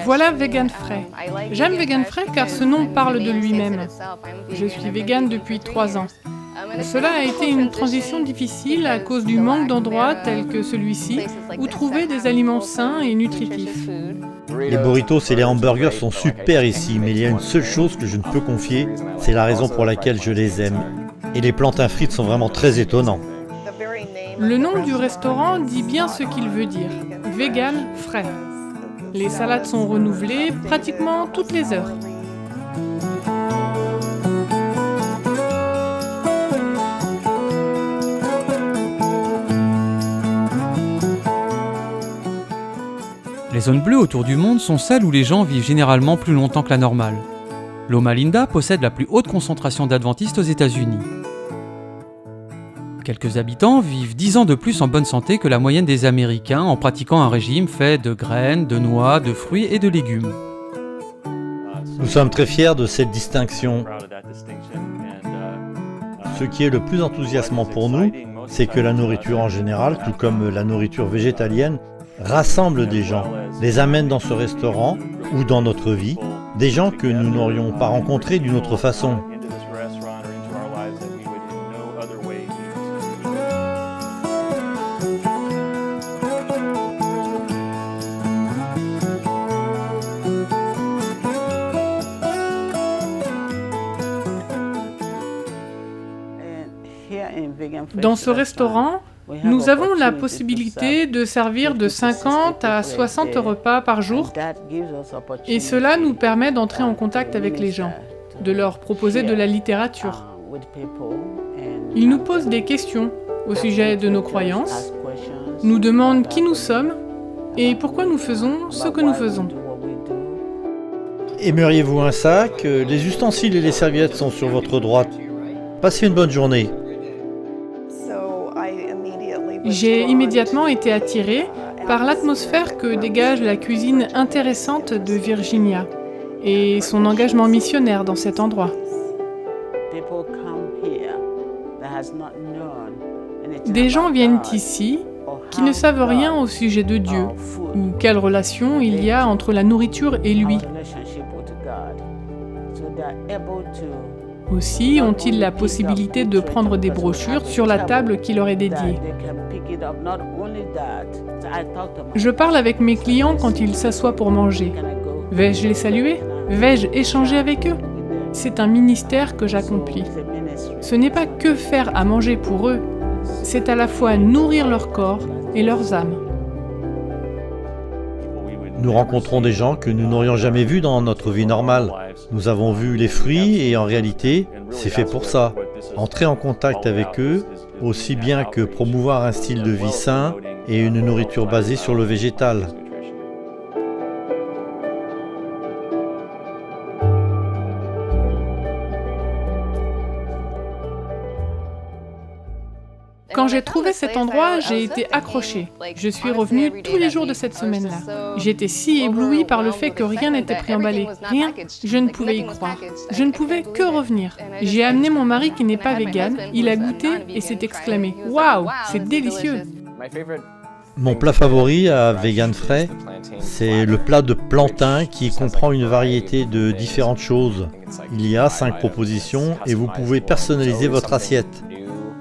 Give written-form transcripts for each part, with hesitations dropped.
Voilà Vegan Fray. J'aime Vegan Fray car ce nom parle de lui-même. Je suis vegan depuis 3 ans. Cela a été une transition difficile à cause du manque d'endroits tels que celui-ci où trouver des aliments sains et nutritifs. Les burritos et les hamburgers sont super ici, mais il y a une seule chose que je ne peux confier, c'est la raison pour laquelle je les aime. Et les plantains frites sont vraiment très étonnants. Le nom du restaurant dit bien ce qu'il veut dire, Vegan Fray. Les salades sont renouvelées pratiquement toutes les heures. Les zones bleues autour du monde sont celles où les gens vivent généralement plus longtemps que la normale. Loma Linda possède la plus haute concentration d'adventistes aux États-Unis. Quelques habitants vivent 10 ans de plus en bonne santé que la moyenne des Américains en pratiquant un régime fait de graines, de noix, de fruits et de légumes. Nous sommes très fiers de cette distinction. Ce qui est le plus enthousiasmant pour nous, c'est que la nourriture en général, tout comme la nourriture végétalienne, rassemble des gens, les amène dans ce restaurant ou dans notre vie, des gens que nous n'aurions pas rencontrés d'une autre façon. Dans ce restaurant, nous avons la possibilité de servir de 50 à 60 repas par jour et cela nous permet d'entrer en contact avec les gens, de leur proposer de la littérature. Ils nous posent des questions au sujet de nos croyances, nous demandent qui nous sommes et pourquoi nous faisons ce que nous faisons. Aimeriez-vous un sac? Les ustensiles et les serviettes sont sur votre droite. Passez une bonne journée. J'ai immédiatement été attirée par l'atmosphère que dégage la cuisine intéressante de Virginia et son engagement missionnaire dans cet endroit. Des gens viennent ici qui ne savent rien au sujet de Dieu ou quelle relation il y a entre la nourriture et lui. Aussi ont-ils la possibilité de prendre des brochures sur la table qui leur est dédiée. Je parle avec mes clients quand ils s'assoient pour manger. Vais-je les saluer? Vais-je échanger avec eux? C'est un ministère que j'accomplis. Ce n'est pas que faire à manger pour eux, c'est à la fois nourrir leur corps et leurs âmes. Nous rencontrons des gens que nous n'aurions jamais vus dans notre vie normale. Nous avons vu les fruits et en réalité, c'est fait pour ça. Entrer en contact avec eux, aussi bien que promouvoir un style de vie sain et une nourriture basée sur le végétal. Quand j'ai trouvé cet endroit, j'ai été accrochée. Je suis revenue tous les jours de cette semaine-là. J'étais si éblouie par le fait que rien n'était préemballé. Rien. Je ne pouvais y croire. Je ne pouvais que revenir. J'ai amené mon mari qui n'est pas vegan. Il a goûté et s'est exclamé « Waouh, c'est délicieux !» Mon plat favori à Vegan Fray, c'est le plat de plantain qui comprend une variété de différentes choses. Il y a 5 propositions et vous pouvez personnaliser votre assiette.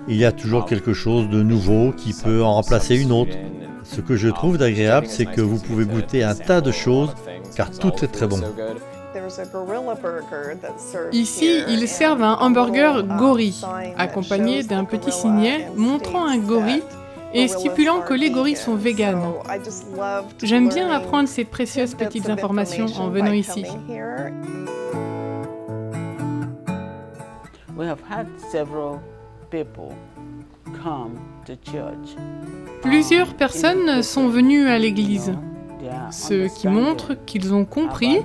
Il y a toujours quelque chose de nouveau qui peut en remplacer une autre. Ce que je trouve d'agréable, c'est que vous pouvez goûter un tas de choses, car tout est très bon. Ici, ils servent un hamburger gorille, accompagné d'un petit signet montrant un gorille et stipulant que les gorilles sont véganes. J'aime bien apprendre ces précieuses petites informations en venant ici. Plusieurs personnes sont venues à l'église, ce qui montre qu'ils ont compris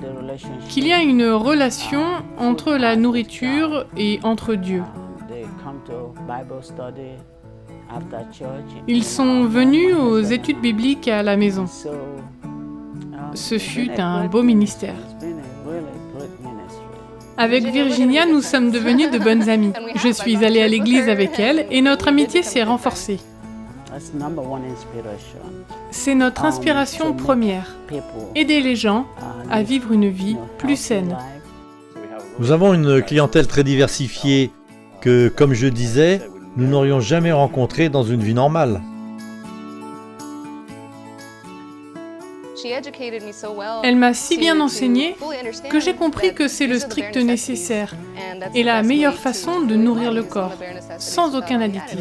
qu'il y a une relation entre la nourriture et entre Dieu. Ils sont venus aux études bibliques à la maison. Ce fut un beau ministère. Avec Virginia, nous sommes devenus de bonnes amies. Je suis allée à l'église avec elle et notre amitié s'est renforcée. C'est notre inspiration première. Aider les gens à vivre une vie plus saine. Nous avons une clientèle très diversifiée que, comme je disais, nous n'aurions jamais rencontrée dans une vie normale. Elle m'a si bien enseigné que j'ai compris que c'est le strict nécessaire et la meilleure façon de nourrir le corps, sans aucun additif.